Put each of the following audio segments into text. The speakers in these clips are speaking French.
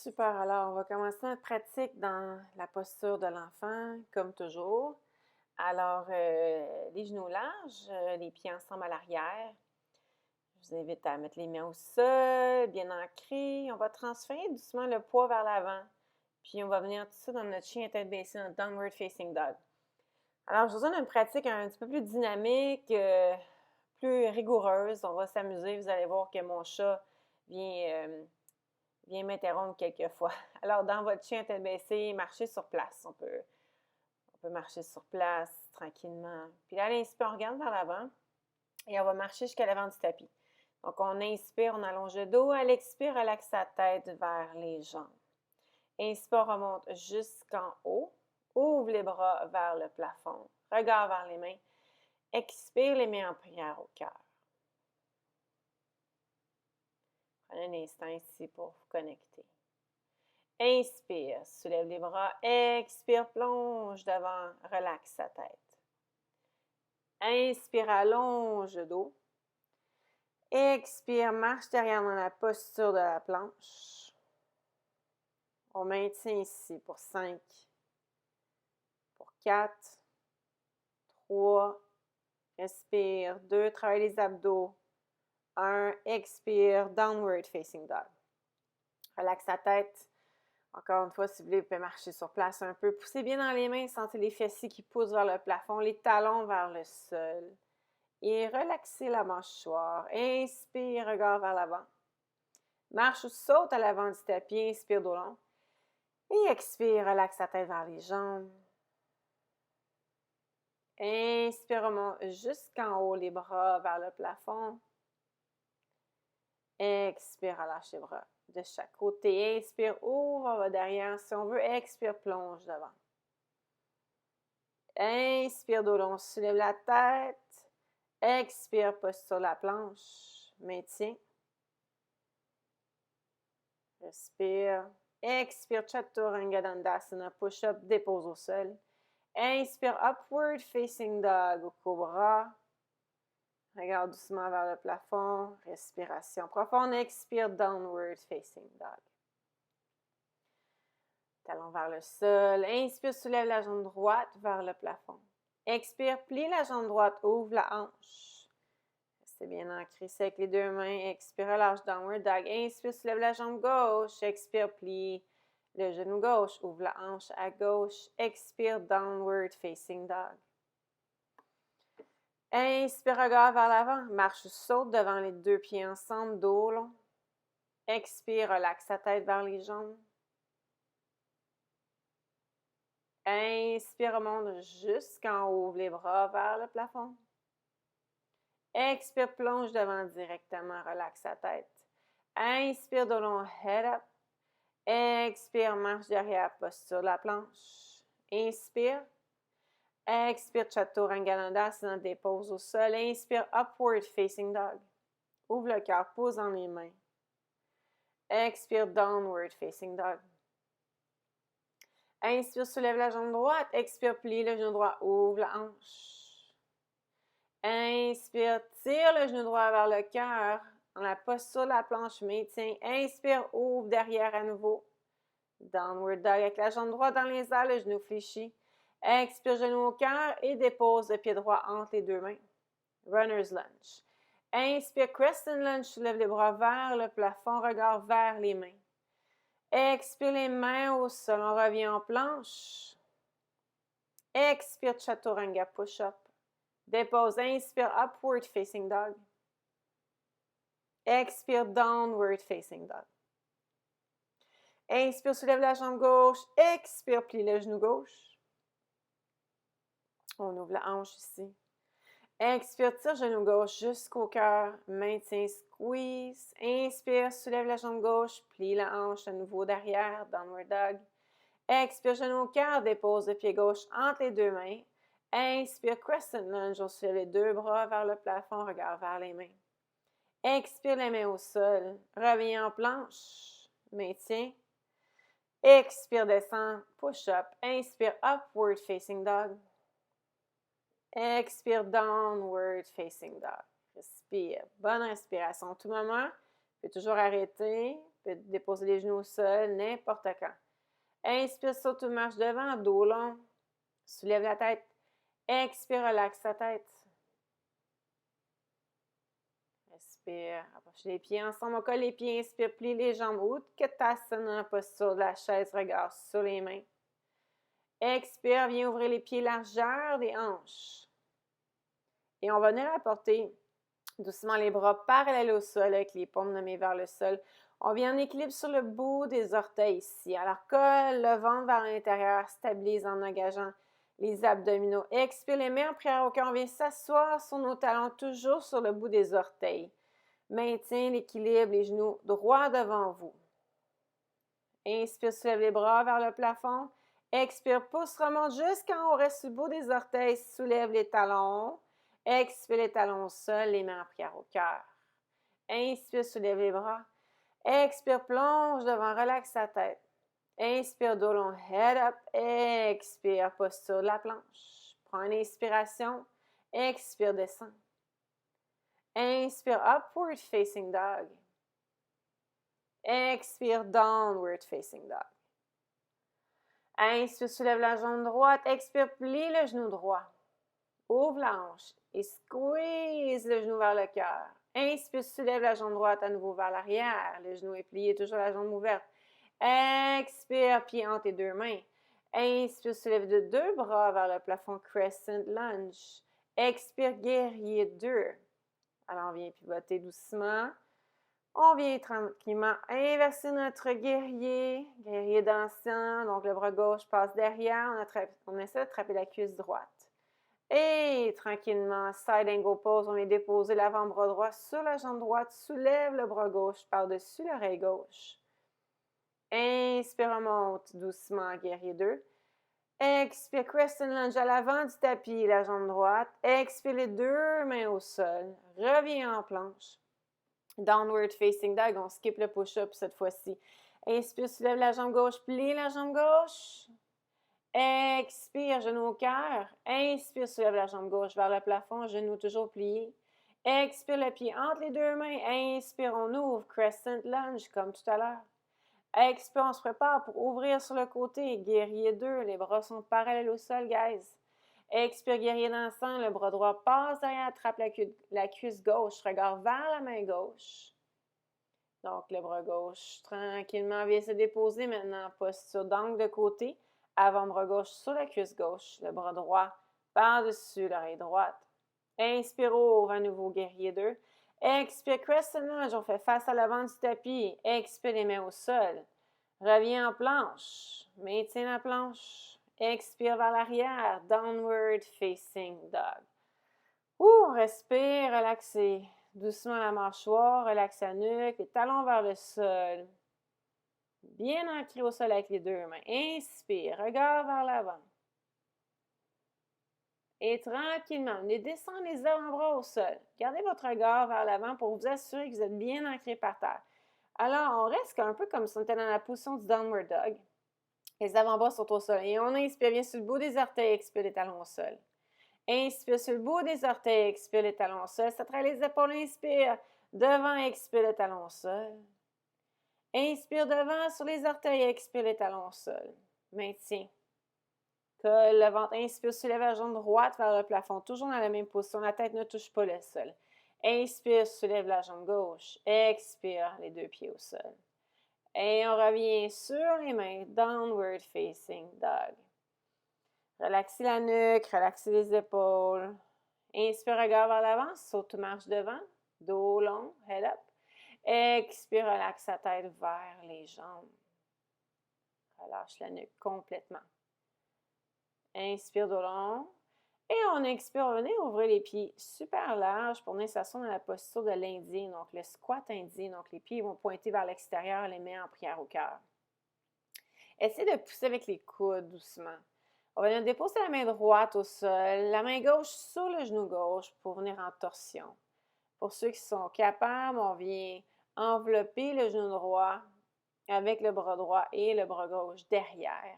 Super, alors on va commencer notre pratique dans la posture de l'enfant, comme toujours. Alors, les genoux larges, les pieds ensemble à l'arrière. Je vous invite à mettre les mains au sol, bien ancrés. On va transférer doucement le poids vers l'avant. Puis on va venir tout ça dans notre chien à tête baissée, notre Downward Facing Dog. Alors, je vous donne une pratique un petit peu plus dynamique, plus rigoureuse. On va s'amuser. Vous allez voir que mon chat vient m'interrompre quelquefois. Alors, dans votre chien à tête baissée, marchez sur place. On peut marcher sur place tranquillement. Puis là, à l'inspire, on regarde vers l'avant et on va marcher jusqu'à l'avant du tapis. Donc, on inspire, on allonge le dos. À l'expire, relaxe sa tête vers les jambes. Inspire, on remonte jusqu'en haut. Ouvre les bras vers le plafond. Regard vers les mains. Expire, les mains en prière au cœur. Prenez un instant ici pour vous connecter. Inspire, soulève les bras. Expire, plonge devant, relaxe sa tête. Inspire, allonge le dos. Expire, marche derrière dans la posture de la planche. On maintient ici pour 5, pour 4, 3, respire, 2, travaille les abdos, 1, expire, Downward Facing Dog. Relaxe la tête. Encore une fois, si vous voulez, vous pouvez marcher sur place un peu. Poussez bien dans les mains, sentez les fessiers qui poussent vers le plafond, les talons vers le sol. Et relaxez la mâchoire. Inspire, regard vers l'avant. Marche ou saute à l'avant du tapis, inspire dos long. Et expire, relaxe la tête vers les jambes. Inspire, remonte jusqu'en haut, les bras vers le plafond. Expire, relâche les bras de chaque côté. Inspire, ouvre va derrière. Si on veut, expire, plonge devant. Inspire, dos long, soulève la tête. Expire, posture sur la planche. Maintien. Respire. Expire, Chaturanga Dandasana, push-up, dépose au sol. Inspire, Upward Facing Dog au cobra. Regarde doucement vers le plafond. Respiration profonde. Expire, Downward Facing Dog. Talon vers le sol. Inspire, soulève la jambe droite vers le plafond. Expire, plie la jambe droite, ouvre la hanche. Restez bien ancré, c'est avec les deux mains. Expire, relâche, Downward Dog. Inspire, soulève la jambe gauche. Expire, plie le genou gauche, ouvre la hanche à gauche. Expire, Downward Facing Dog. Inspire, regard vers l'avant. Marche ou saute devant les deux pieds ensemble, dos long. Expire, relaxe la tête vers les jambes. Inspire, remonte jusqu'en haut, ouvre les bras vers le plafond. Expire, plonge devant directement, relaxe la tête. Inspire, dos long, head up. Expire, marche derrière, posture de la planche. Inspire. Expire, Chaturanga Dandasana, dépose au sol. Inspire, Upward Facing Dog. Ouvre le cœur, pose dans les mains. Expire, Downward Facing Dog. Inspire, soulève la jambe droite. Expire, plie le genou droit, ouvre la hanche. Inspire, tire le genou droit vers le cœur. Dans la posture de la planche, maintien. Inspire, ouvre derrière à nouveau. Downward Dog avec la jambe droite dans les airs, le genou fléchi. Expire, genou au cœur et dépose le pied droit entre les deux mains. Runner's Lunge. Inspire, Crescent Lunge, soulève les bras vers le plafond, regard vers les mains. Expire, les mains au sol, on revient en planche. Expire, Chaturanga, push-up. Dépose, inspire, Upward Facing Dog. Expire, Downward Facing Dog. Inspire, soulève la jambe gauche. Expire, plie le genou gauche. On ouvre la hanche ici. Expire, tire genou gauche jusqu'au cœur. Maintien, squeeze. Inspire, soulève la jambe gauche. Plie la hanche à nouveau derrière. Downward Dog. Expire, genou au cœur. Dépose le pied gauche entre les deux mains. Inspire, Crescent Lunge. On soulève les deux bras vers le plafond. Regard vers les mains. Expire, les mains au sol. Reviens en planche. Maintien. Expire, descend. Push-up. Inspire, Upward Facing Dog. Expire, Downward Facing Dog. Respire. Bonne respiration. Tout moment, vous pouvez toujours arrêter. Tu peux déposer les genoux au sol n'importe quand. Inspire, saute ou marche devant, dos long. Soulève la tête. Expire, relaxe ta tête. Respire, approche les pieds ensemble. On colle les pieds, inspire, plie les jambes. Utkatasana, posture de la chaise, regard sur les mains. Expire, viens ouvrir les pieds, largeur des hanches. Et on va venir apporter doucement les bras parallèles au sol avec les paumes nommées vers le sol. On vient en équilibre sur le bout des orteils ici. Alors, colle le ventre vers l'intérieur, stabilise en engageant les abdominaux. Expire les mains en prière au cœur. On vient s'asseoir sur nos talons, toujours sur le bout des orteils. Maintiens l'équilibre, les genoux droits devant vous. Inspire, soulève les bras vers le plafond. Expire, pousse, remonte jusqu'en haut, reste sur le bout des orteils, soulève les talons. Expire les talons au sol, les mains en prière au cœur. Inspire, soulève les bras. Expire, plonge devant, relaxe sa tête. Inspire, dos long, head up. Expire, posture de la planche. Prends une inspiration. Expire, descend. Inspire, upward facing dog. Expire, downward facing dog. Inspire, soulève la jambe droite. Expire, plie le genou droit. Ouvre la hanche et squeeze le genou vers le cœur. Inspire, soulève la jambe droite à nouveau vers l'arrière. Le genou est plié, toujours la jambe ouverte. Expire, pied entre tes deux mains. Inspire, soulève de deux bras vers le plafond, crescent lunge. Expire, guerrier 2. Alors, on vient pivoter doucement. On vient tranquillement inverser notre guerrier, guerrier dansant. Donc, le bras gauche passe derrière. On essaie d'attraper la cuisse droite. Et tranquillement, side angle pose, on vient déposer l'avant-bras droit sur la jambe droite, soulève le bras gauche par-dessus l'oreille gauche. Inspire, remonte doucement, guerrier 2. Expire, crescent lunge à l'avant du tapis, la jambe droite. Expire les deux mains au sol. Reviens en planche. Downward facing dog, on skip le push-up cette fois-ci. Inspire, soulève la jambe gauche, plie la jambe gauche. Expire, genou au cœur. Inspire, soulève la jambe gauche vers le plafond, genou toujours plié. Expire le pied entre les deux mains. Inspire, on ouvre, crescent lunge comme tout à l'heure. Expire, on se prépare pour ouvrir sur le côté. Guerrier 2, les bras sont parallèles au sol, guys. Expire, guerrier dansant, le bras droit passe derrière, attrape la cuisse gauche, regarde vers la main gauche. Donc, le bras gauche, tranquillement, vient se déposer maintenant, posture d'angle de côté. Avant-bras gauche sur la cuisse gauche, le bras droit par-dessus l'oreille droite. Inspire, ouvre à nouveau, guerrier 2. Expire, crescent lunge, on fait face à l'avant du tapis. Expire, les mains au sol. Reviens en planche. Maintiens la planche. Expire vers l'arrière, downward facing dog. Respire, relaxez. Doucement la mâchoire, relaxe la nuque, les talons vers le sol. Bien ancré au sol avec les deux mains. Inspire, regard vers l'avant. Et tranquillement, descendez les avant-bras au sol. Gardez votre regard vers l'avant pour vous assurer que vous êtes bien ancré par terre. Alors, on reste un peu comme si on était dans la position du downward dog. Les avant-bras sont au sol. Et on inspire bien sur le bout des orteils, expire les talons au sol. Inspire sur le bout des orteils, expire les talons au sol. Ça travaille les épaules, inspire. Devant, expire les talons au sol. Inspire devant sur les orteils, expire les talons au sol. Maintiens. Colle le ventre, inspire, soulève la jambe droite vers le plafond, toujours dans la même position, la tête ne touche pas le sol. Inspire, soulève la jambe gauche, expire, les deux pieds au sol. Et on revient sur les mains, downward facing dog. Relaxez la nuque, relaxez les épaules. Inspire, regard vers l'avant, saute ou marche devant, dos long, head up. Expire, relaxe la tête vers les jambes. Relâche la nuque complètement. Inspire dos long. Et on expire, on va venir ouvrir les pieds super larges pour venir s'asseoir dans la posture de l'Indien, donc le squat indien. Donc les pieds vont pointer vers l'extérieur, les mains en prière au cœur. Essayez de pousser avec les coudes doucement. On va venir déposer la main droite au sol, la main gauche sur le genou gauche pour venir en torsion. Pour ceux qui sont capables, on vient envelopper le genou droit avec le bras droit et le bras gauche derrière.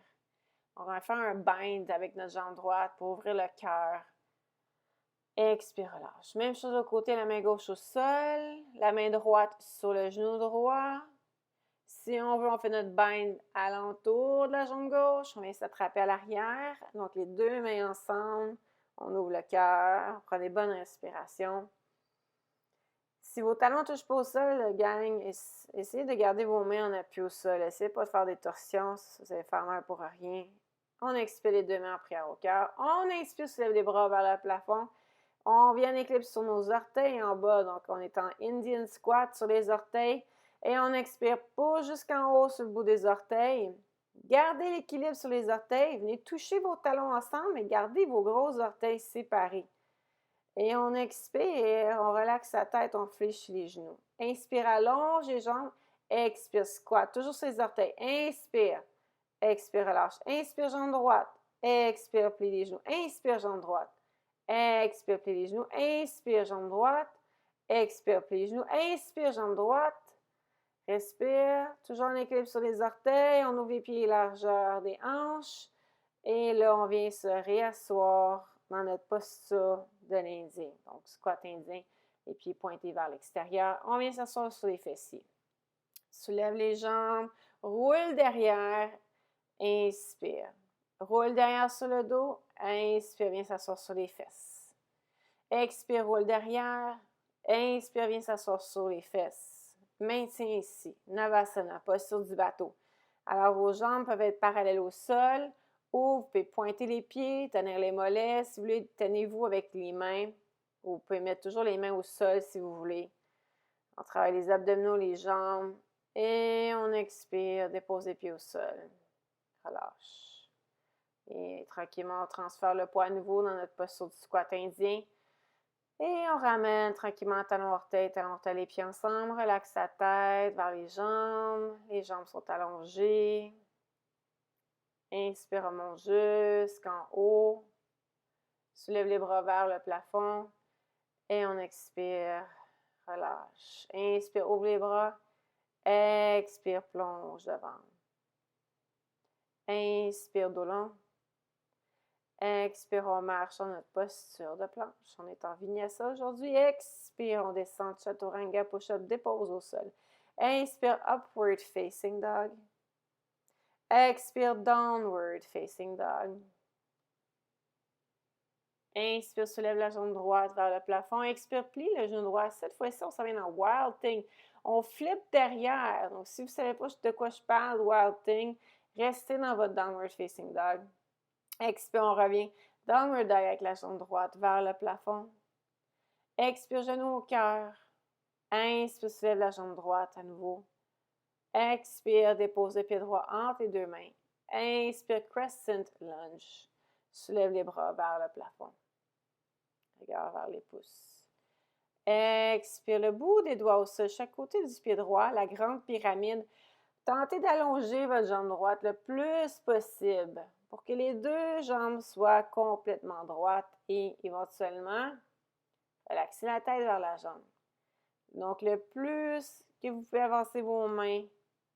On va faire un bind avec notre jambe droite pour ouvrir le cœur. Expire, relâche. Même chose de côté, la main gauche au sol, la main droite sur le genou droit. Si on veut, on fait notre bind alentour de la jambe gauche. On vient s'attraper à l'arrière. Donc, les deux mains ensemble. On ouvre le cœur. Prenez bonne respiration. Si vos talons ne touchent pas au sol, gang, essayez de garder vos mains en appui au sol. Essayez pas de faire des torsions. Vous allez faire mal pour rien. On expire les deux mains en prière au cœur. On inspire, soulève les bras vers le plafond. On vient en équilibre sur nos orteils en bas. Donc, on est en Indian squat sur les orteils. Et on expire, pousse jusqu'en haut sur le bout des orteils. Gardez l'équilibre sur les orteils. Venez toucher vos talons ensemble, mais gardez vos gros orteils séparés. Et on expire, on relaxe la tête, on fléchit les genoux. Inspire, allonge les jambes. Expire, squat, toujours sur les orteils. Inspire, expire, relâche. Inspire, jambe droite. Expire, plie les genoux. Inspire, jambe droite. Expire, plie les genoux. Inspire, jambe droite. Expire, plie les genoux. Inspire, jambe droite. Respire, toujours en équilibre sur les orteils. On ouvre les pieds largeur des hanches. Et là, on vient se réasseoir dans notre posture de l'Indien. Donc, squat indien, les pieds pointés vers l'extérieur. On vient s'asseoir sur les fessiers. Soulève les jambes, roule derrière, inspire. Roule derrière sur le dos, inspire, viens s'asseoir sur les fesses. Expire, roule derrière, inspire, viens s'asseoir sur les fesses. Maintiens ici, Navasana, posture du bateau. Alors, vos jambes peuvent être parallèles au sol ou vous pouvez pointer les pieds, tenir les mollets. Si vous voulez, tenez-vous avec les mains. Ou vous pouvez mettre toujours les mains au sol si vous voulez. On travaille les abdominaux, les jambes. Et on expire, dépose les pieds au sol. Relâche. Et tranquillement, on transfère le poids à nouveau dans notre posture du squat indien. Et on ramène tranquillement talon-orteil, les pieds ensemble. Relaxe la tête vers les jambes. Les jambes sont allongées. Inspire, remonte jusqu'en haut. Soulève les bras vers le plafond. Et on expire, relâche. Inspire, ouvre les bras. Expire, plonge devant. Inspire, dos long. Expire, on marche sur notre posture de planche. On est en vinyasa aujourd'hui. Expire, on descend, chaturanga, push-up, dépose au sol. Inspire, upward facing dog. Expire, downward facing dog. Inspire, soulève la jambe droite vers le plafond. Expire, plie le genou droit. Cette fois-ci, on s'en vient dans Wild Thing. On flippe derrière. Donc, si vous ne savez pas de quoi je parle, Wild Thing, restez dans votre downward facing dog. Expire, on revient. Downward dog avec la jambe droite vers le plafond. Expire, genou au cœur. Inspire, soulève la jambe droite à nouveau. Expire, dépose le pied droit entre les deux mains. Inspire, crescent lunge. Soulève les bras vers le plafond. Regard vers les pouces. Expire, le bout des doigts au sol, chaque côté du pied droit, la grande pyramide. Tentez d'allonger votre jambe droite le plus possible pour que les deux jambes soient complètement droites et éventuellement, relaxez la tête vers la jambe. Donc, le plus que vous pouvez avancer vos mains,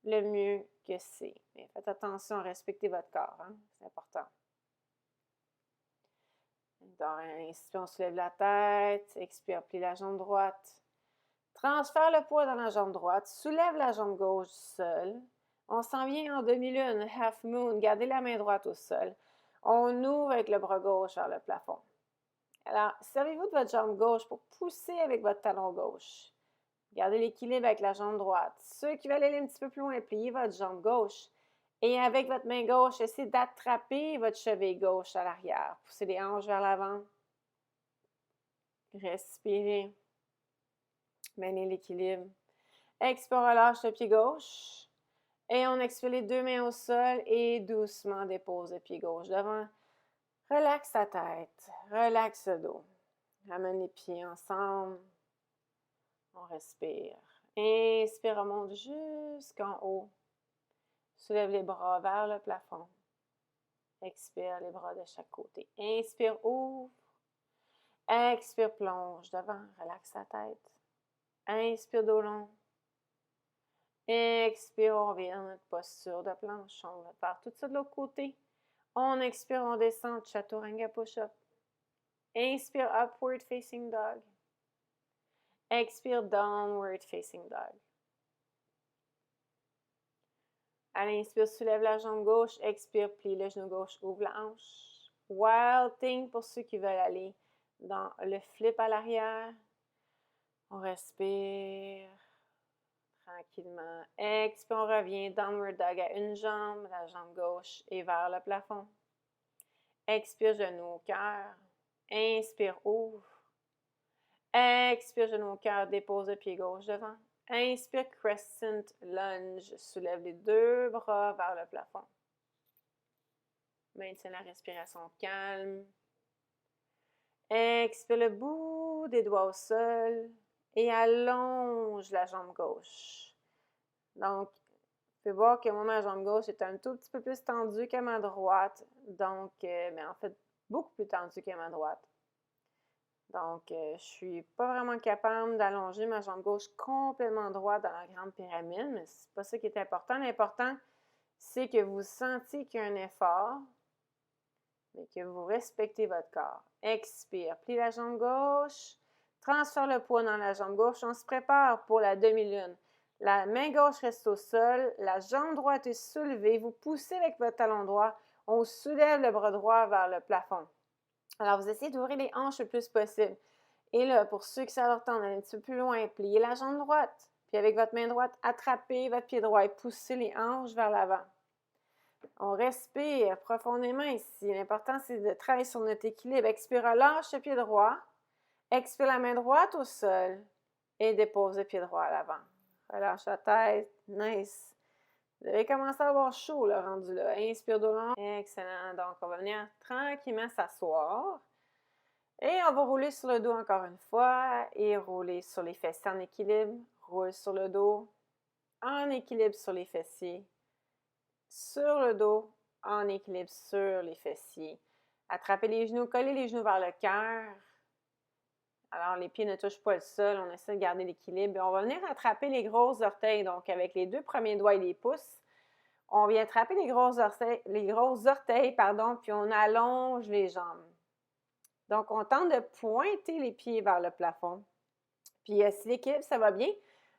le mieux que c'est. Mais faites attention à respecter votre corps, hein? C'est important. Donc, inspire, on soulève la tête. Expire, plie la jambe droite. Transfère le poids dans la jambe droite. Soulève la jambe gauche du sol. On s'en vient en demi-lune, half moon. Gardez la main droite au sol. On ouvre avec le bras gauche vers le plafond. Alors, servez-vous de votre jambe gauche pour pousser avec votre talon gauche. Gardez l'équilibre avec la jambe droite. Ceux qui veulent aller un petit peu plus loin, pliez votre jambe gauche. Et avec votre main gauche, essayez d'attraper votre cheville gauche à l'arrière. Poussez les hanches vers l'avant. Respirez. Maintenez l'équilibre. Expire, relâche le pied gauche. Et on expire les deux mains au sol et doucement dépose le pied gauche devant. Relaxe la tête. Relaxe le dos. Ramène les pieds ensemble. On respire. Inspire, remonte jusqu'en haut. Soulève les bras vers le plafond. Expire les bras de chaque côté. Inspire, ouvre. Expire, plonge devant. Relaxe la tête. Inspire, dos long. Expire, on revient dans notre posture de planche. On va faire tout ça de l'autre côté. On expire, on descend. Chaturanga push-up. Inspire, upward facing dog. Expire, downward facing dog. À l'inspire, soulève la jambe gauche. Expire, plie le genou gauche, ouvre la hanche. Wild Thing pour ceux qui veulent aller dans le flip à l'arrière. On respire tranquillement. Expire, on revient. Downward Dog à une jambe, la jambe gauche et vers le plafond. Expire, genou au cœur. Inspire, ouvre. Expire, genou au cœur, dépose le pied gauche devant. Inspire, Crescent Lunge. Soulève les deux bras vers le plafond. Maintiens la respiration calme. Expire le bout des doigts au sol et allonge la jambe gauche. Donc, vous pouvez voir que moi, ma jambe gauche est un tout petit peu plus tendue que ma droite. Donc, mais en fait, beaucoup plus tendue que ma droite. Donc, je suis pas vraiment capable d'allonger ma jambe gauche complètement droite dans la grande pyramide, mais c'est pas ça qui est important. L'important, c'est que vous sentiez qu'il y a un effort, mais que vous respectez votre corps. Expire, plie la jambe gauche, transfère le poids dans la jambe gauche. On se prépare pour la demi-lune. La main gauche reste au sol, la jambe droite est soulevée. Vous poussez avec votre talon droit. On soulève le bras droit vers le plafond. Alors, vous essayez d'ouvrir les hanches le plus possible. Et là, pour ceux qui ça leur tente d'aller un petit peu plus loin, pliez la jambe droite. Puis avec votre main droite, attrapez votre pied droit et poussez les hanches vers l'avant. On respire profondément ici. L'important, c'est de travailler sur notre équilibre. Expire, relâche le pied droit. Expire la main droite au sol. Et dépose le pied droit à l'avant. Relâche la tête. Nice. Vous avez commencé à avoir chaud, là, rendu là. Inspire de long. Excellent. Donc, on va venir tranquillement s'asseoir. Et on va rouler sur le dos encore une fois. Et rouler sur les fessiers en équilibre. Roule sur le dos. En équilibre sur les fessiers. Sur le dos, en équilibre sur les fessiers. Attrapez les genoux, collez les genoux vers le cœur. Alors, les pieds ne touchent pas le sol. On essaie de garder l'équilibre. On va venir attraper les gros orteils. Donc, avec les deux premiers doigts et les pouces, on vient attraper les gros orteils, puis on allonge les jambes. Donc, on tente de pointer les pieds vers le plafond. Puis, si l'équilibre, ça va bien,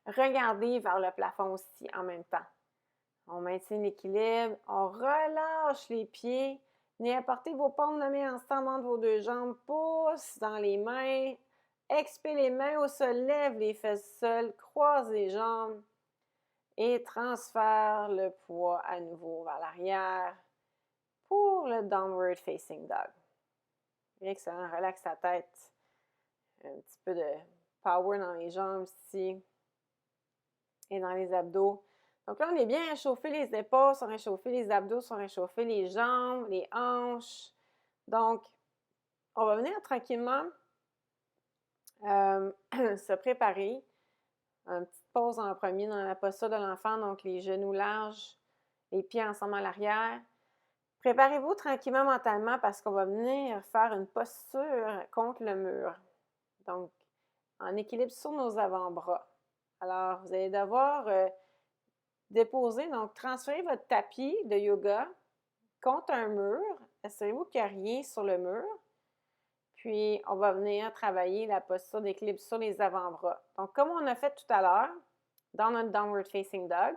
regardez vers le plafond aussi en même temps. On maintient l'équilibre, on relâche les pieds. Venez apporter vos paumes de main ensemble entre vos deux jambes, pouce dans les mains. Expire les mains au sol, lève les fesses au sol, croise les jambes et transfère le poids à nouveau vers l'arrière pour le Downward Facing Dog. Excellent, relaxe la tête. Un petit peu de power dans les jambes ici et dans les abdos. Donc là, on est bien réchauffé, les épaules sont réchauffées, les abdos sont réchauffés, les jambes, les hanches. Donc, on va venir tranquillement se préparer. Une petite pause en premier dans la posture de l'enfant, donc les genoux larges, les pieds ensemble à l'arrière. Préparez-vous tranquillement mentalement parce qu'on va venir faire une posture contre le mur. Donc, en équilibre sur nos avant-bras. Alors, vous allez devoir déposer, donc transférer votre tapis de yoga contre un mur. Assurez-vous qu'il n'y a rien sur le mur. Puis, on va venir travailler la posture d'équilibre sur les avant-bras. Donc, comme on a fait tout à l'heure, dans notre Downward Facing Dog,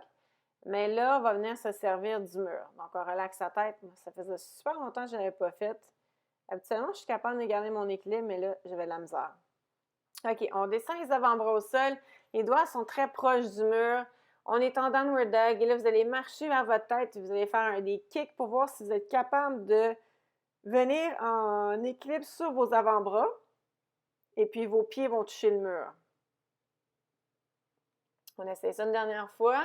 mais là, on va venir se servir du mur. Donc, on relaxe la tête. Ça faisait super longtemps que je ne l'avais pas fait. Habituellement, je suis capable de garder mon équilibre, mais là, j'avais de la misère. OK, on descend les avant-bras au sol. Les doigts sont très proches du mur. On est en Downward Dog. Et là, vous allez marcher vers votre tête. Vous allez faire des kicks pour voir si vous êtes capable de venir en équilibre sur vos avant-bras. Et puis, vos pieds vont toucher le mur. On essaie ça une dernière fois.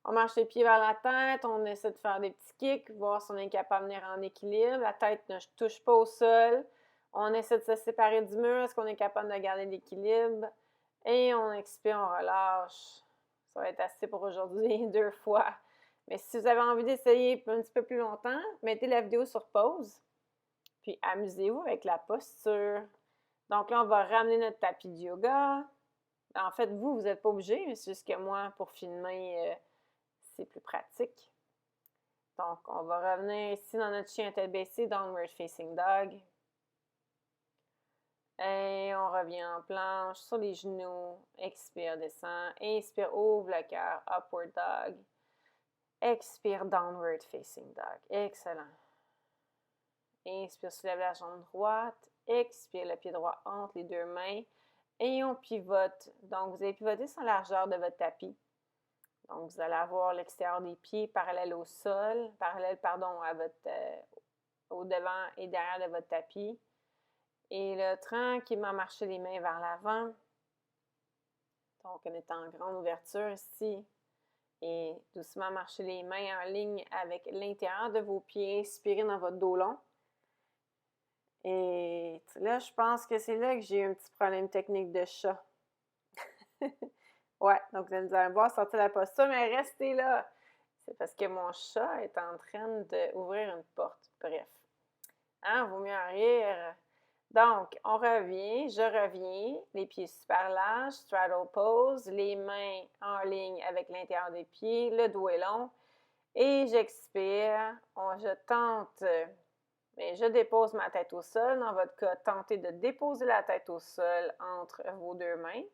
On marche les pieds vers la tête. On essaie de faire des petits kicks, voir si on est capable de venir en équilibre. La tête ne touche pas au sol. On essaie de se séparer du mur. Est-ce qu'on est capable de garder l'équilibre? Et on expire, on relâche. Ça va être assez pour aujourd'hui, 2 fois. Mais si vous avez envie d'essayer un petit peu plus longtemps, mettez la vidéo sur pause. Puis amusez-vous avec la posture. Donc là, on va ramener notre tapis de yoga. En fait, vous n'êtes pas obligé, mais c'est juste que moi, pour filmer, c'est plus pratique. Donc, on va revenir ici dans notre chien à tête baissée, Downward Facing Dog. Et on revient en planche, sur les genoux. Expire, descend. Inspire, ouvre le cœur, Upward Dog. Expire, Downward Facing Dog. Excellent. Inspire, soulève la jambe droite. Expire, le pied droit entre les deux mains. Et on pivote. Donc, vous allez pivoter sur la largeur de votre tapis. Donc, vous allez avoir l'extérieur des pieds parallèle au sol, à votre, au devant et derrière de votre tapis. Et là, tranquillement, marchez les mains vers l'avant. Donc, on est en grande ouverture ici. Et doucement, marchez les mains en ligne avec l'intérieur de vos pieds. Inspirez dans votre dos long. Et là, je pense que c'est là que j'ai eu un petit problème technique de chat. Ouais, donc vous allez me voir sortir la posture, mais restez là. C'est parce que mon chat est en train d'ouvrir une porte. Bref. Hein, vaut mieux en rire. Donc, on revient, je reviens, les pieds super larges, straddle pose, les mains en ligne avec l'intérieur des pieds, le dos est long. Et j'expire, je tente, mais je dépose ma tête au sol. Dans votre cas, tentez de déposer la tête au sol entre vos deux mains.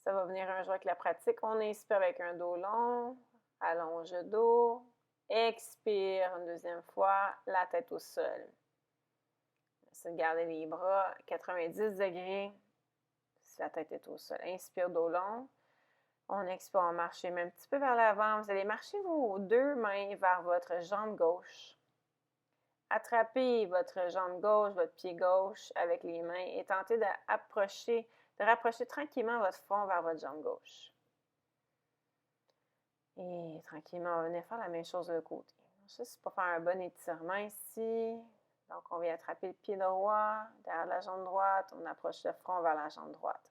Ça va venir un jour avec la pratique. On inspire avec un dos long, allonge le dos, expire une deuxième fois, la tête au sol. C'est de garder les bras 90 degrés si la tête est au sol. Inspire, dos long. On expire, on marche même un petit peu vers l'avant. Vous allez marcher vos deux mains vers votre jambe gauche. Attrapez votre jambe gauche, votre pied gauche avec les mains et tentez de rapprocher tranquillement votre front vers votre jambe gauche. Et tranquillement, on va venir faire la même chose de l'autre côté. Juste pour faire un bon étirement ici. Donc, on vient attraper le pied droit, derrière la jambe droite, on approche le front vers la jambe droite.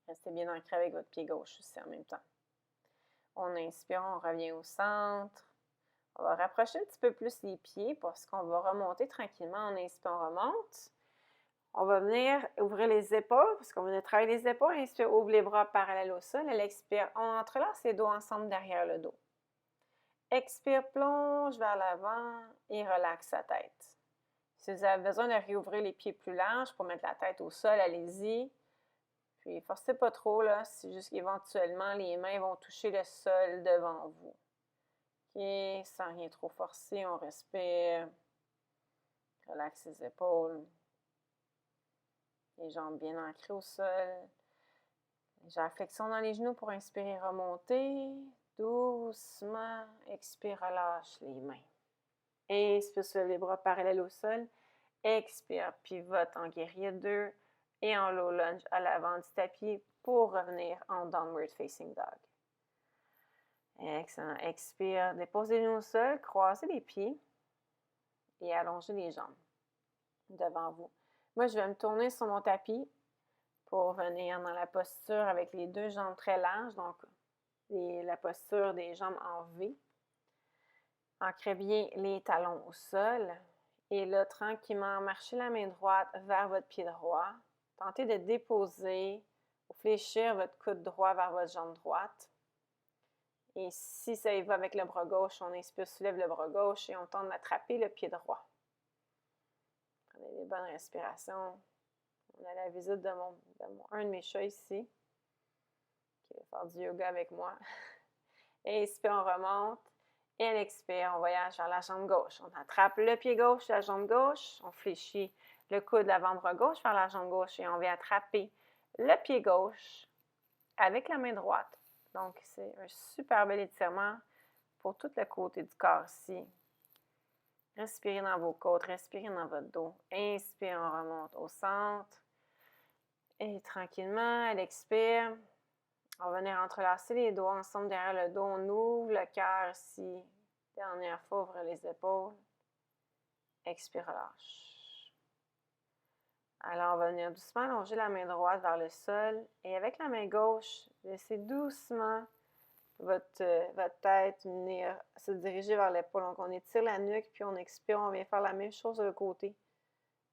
Restez bien ancré avec votre pied gauche aussi en même temps. On inspire, on revient au centre. On va rapprocher un petit peu plus les pieds parce qu'on va remonter tranquillement. On inspire, on remonte. On va venir ouvrir les épaules parce qu'on vient de travailler les épaules. Inspire, ouvre les bras parallèles au sol. Elle expire, on entrelace les dos ensemble derrière le dos. Expire, plonge vers l'avant et relaxe sa tête. Si vous avez besoin de réouvrir les pieds plus larges pour mettre la tête au sol, allez-y. Puis, forcez pas trop, là. C'est juste qu'éventuellement, les mains vont toucher le sol devant vous. OK, sans rien trop forcer, on respire. Relaxe les épaules. Les jambes bien ancrées au sol. Légère flexion dans les genoux pour inspirer, remonter. Doucement, expire, relâche les mains. Inspire, soulève les bras parallèles au sol. Expire, pivote en guerrier 2 et en low lunge à l'avant du tapis pour revenir en downward facing dog. Excellent. Expire, déposez les genoux au sol, croisez les pieds et allongez les jambes devant vous. Moi, je vais me tourner sur mon tapis pour venir dans la posture avec les deux jambes très larges, donc la posture des jambes en V. Ancrez bien les talons au sol. Et là, tranquillement, marchez la main droite vers votre pied droit. Tentez de déposer ou fléchir votre coude droit vers votre jambe droite. Et si ça y va avec le bras gauche, on inspire, soulève le bras gauche et on tente d'attraper le pied droit. Prenez des bonnes respirations. On a la visite de un de mes chats ici, qui va faire du yoga avec moi. Inspire, on remonte. Et à l'expire, on voyage vers la jambe gauche. On attrape le pied gauche, la jambe gauche. On fléchit le coude, l'avant-bras gauche vers la jambe gauche et on vient attraper le pied gauche avec la main droite. Donc, c'est un super bel étirement pour tout le côté du corps ici. Respirez dans vos côtes, respirez dans votre dos. Inspire, on remonte au centre. Et tranquillement, à l'expire, on va venir entrelacer les doigts ensemble derrière le dos. On ouvre le cœur ici. Dernière fois, ouvre les épaules. Expire, relâche. Alors, on va venir doucement allonger la main droite vers le sol. Et avec la main gauche, laissez doucement votre tête venir se diriger vers l'épaule. Donc, on étire la nuque, puis on expire. On vient faire la même chose de l'autre côté.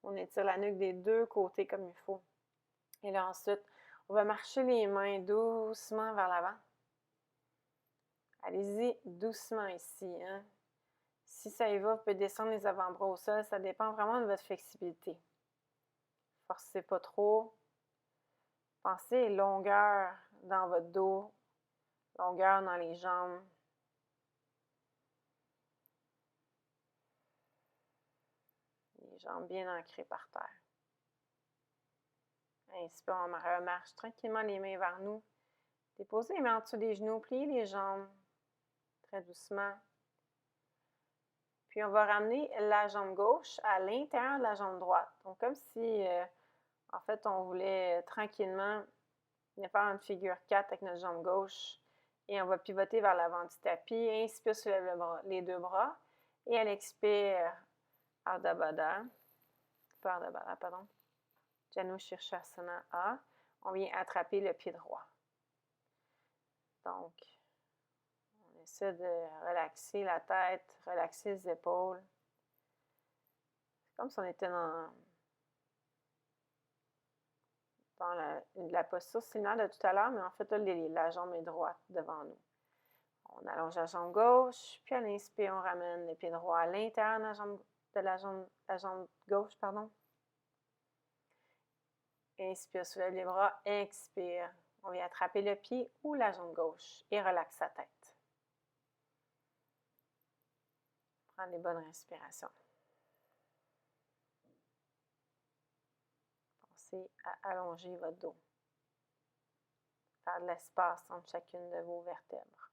On étire la nuque des deux côtés comme il faut. Et là, ensuite, on va marcher les mains doucement vers l'avant. Allez-y doucement ici. Hein? Si ça y va, vous pouvez descendre les avant-bras au sol. Ça dépend vraiment de votre flexibilité. Forcez pas trop. Pensez longueur dans votre dos, Longueur dans les jambes. Les jambes bien ancrées par terre. Inspire, on remarche tranquillement les mains vers nous. Déposez les mains en dessous des genoux, pliez les jambes très doucement. Puis on va ramener la jambe gauche à l'intérieur de la jambe droite. Donc comme si, en fait, on voulait tranquillement faire une figure 4 avec notre jambe gauche. Et on va pivoter vers l'avant du tapis. Inspire, soulève les deux bras. Et à l'expire, Ardha Baddha. Pardon. Janu Shirshasana A. On vient attraper le pied droit. Donc, on essaie de relaxer la tête, relaxer les épaules. C'est comme si on était dans la posture similaire de tout à l'heure, mais en fait, là, la jambe est droite devant nous. On allonge la jambe gauche, puis à l'inspire, on ramène les pieds droits à l'intérieur de la jambe gauche, pardon. Inspire, soulève les bras, expire. On vient attraper le pied ou la jambe gauche et relaxe sa tête. Prends des bonnes respirations. Pensez à allonger votre dos. Faire de l'espace entre chacune de vos vertèbres.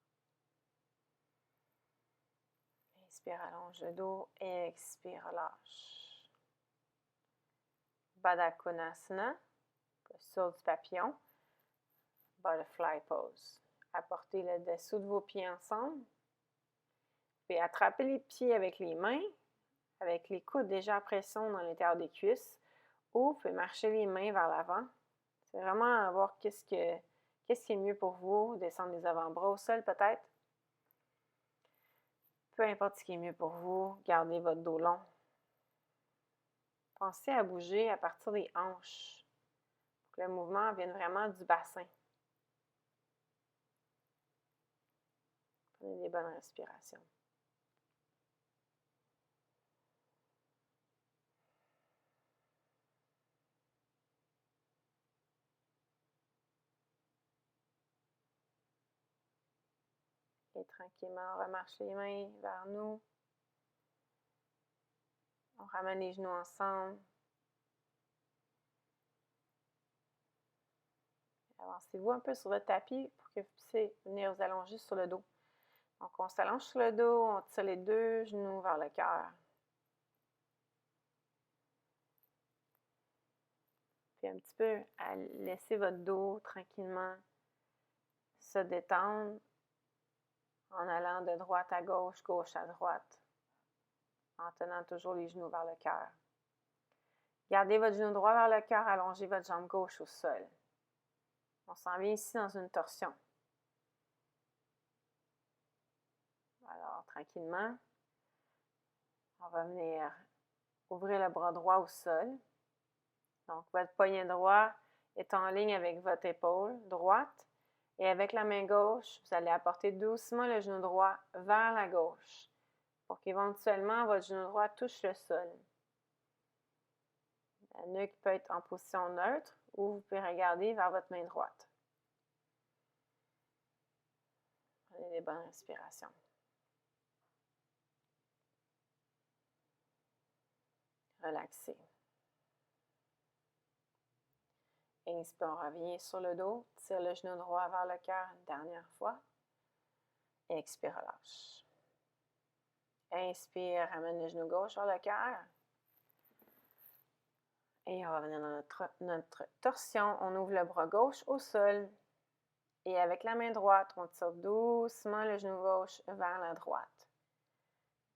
Inspire, allonge le dos. Expire, relâche. Baddha Konasana, posture du papillon. Butterfly pose. Apportez le dessous de vos pieds ensemble. Puis attrapez les pieds avec les mains, avec les coudes déjà à pression dans l'intérieur des cuisses. Ou vous pouvez marcher les mains vers l'avant. C'est vraiment à voir qu'est-ce qui est mieux pour vous. Descendre les avant-bras au sol peut-être. Peu importe ce qui est mieux pour vous, gardez votre dos long. Pensez à bouger à partir des hanches pour que le mouvement vienne vraiment du bassin. Prenez des bonnes respirations. Et tranquillement, on remarche les mains vers nous. On ramène les genoux ensemble. Avancez-vous un peu sur votre tapis pour que vous puissiez venir vous allonger sur le dos. Donc, on s'allonge sur le dos, on tire les deux genoux vers le cœur. Puis un petit peu à laisser votre dos tranquillement se détendre en allant de droite à gauche, gauche à droite, en tenant toujours les genoux vers le cœur. Gardez votre genou droit vers le cœur, allongez votre jambe gauche au sol. On s'en vient ici dans une torsion. Alors, tranquillement, on va venir ouvrir le bras droit au sol. Donc, votre poignet droit est en ligne avec votre épaule droite. Et avec la main gauche, vous allez apporter doucement le genou droit vers la gauche pour qu'éventuellement votre genou droit touche le sol. La nuque peut être en position neutre ou vous pouvez regarder vers votre main droite. Prenez des bonnes respirations. Relaxez. Inspire, on revient sur le dos. Tire le genou droit vers le cœur une dernière fois. Expire, relâche. Inspire, ramène le genou gauche vers le cœur. Et on va venir dans notre torsion. On ouvre le bras gauche au sol. Et avec la main droite, on tire doucement le genou gauche vers la droite.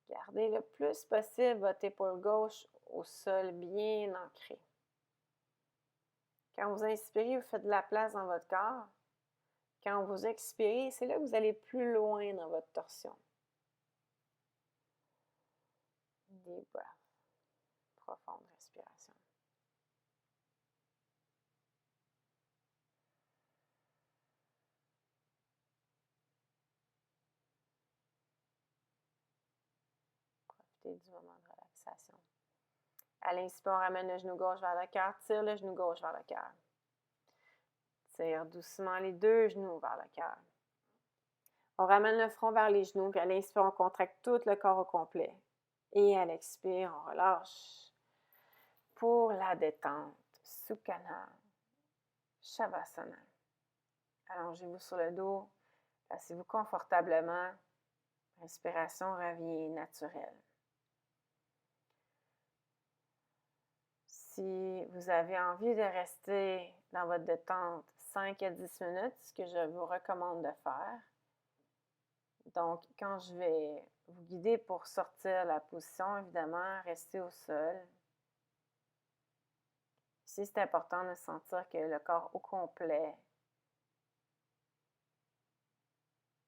Gardez le plus possible votre épaule gauche au sol bien ancrée. Quand vous inspirez, vous faites de la place dans votre corps. Quand vous expirez, c'est là que vous allez plus loin dans votre torsion. Deep breath. Profonde respiration. Profitez du moment de relaxation. À l'inspire, on ramène le genou gauche vers le cœur. Tire le genou gauche vers le cœur. Tire doucement les deux genoux vers le cœur. On ramène le front vers les genoux, puis à l'inspire, on contracte tout le corps au complet. Et à l'expire, on relâche. Pour la détente, Sukhana, Shavasana. Allongez-vous sur le dos, placez-vous confortablement. Respiration revient naturelle. Si vous avez envie de rester dans votre détente 5 à 10 minutes, ce que je vous recommande de faire. Donc, quand je vais vous guider pour sortir la position, évidemment, restez au sol. Ici, c'est important de sentir que le corps au complet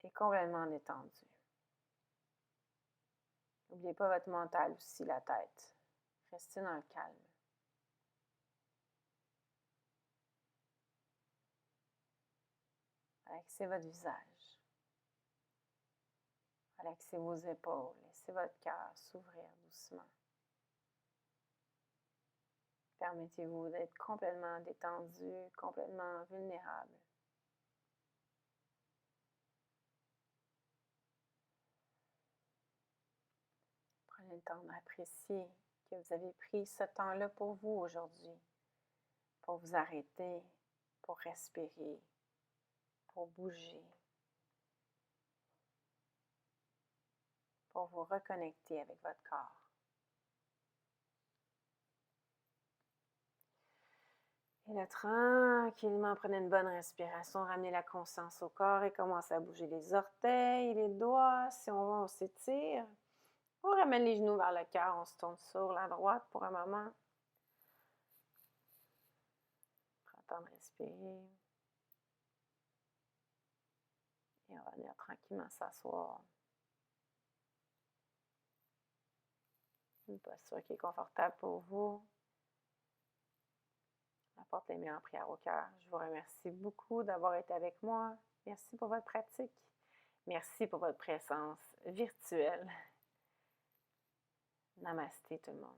est complètement détendu. N'oubliez pas votre mental aussi, la tête. Restez dans le calme. Relaxez votre visage. Relaxez vos épaules. Laissez votre cœur s'ouvrir doucement. Permettez-vous d'être complètement détendu, complètement vulnérable. Prenez le temps d'apprécier que vous avez pris ce temps-là pour vous aujourd'hui, pour vous arrêter, pour respirer, pour bouger, pour vous reconnecter avec votre corps. Et là, tranquillement, prenez une bonne respiration, ramenez la conscience au corps et commencez à bouger les orteils, les doigts. Si on va, on s'étire. On ramène les genoux vers le cœur, on se tourne sur la droite pour un moment. Prends le temps de respirer. Et on va venir tranquillement s'asseoir. Une posture qui est confortable pour vous. Apporte les meilleures prières au cœur. Je vous remercie beaucoup d'avoir été avec moi. Merci pour votre pratique. Merci pour votre présence virtuelle. Namasté tout le monde.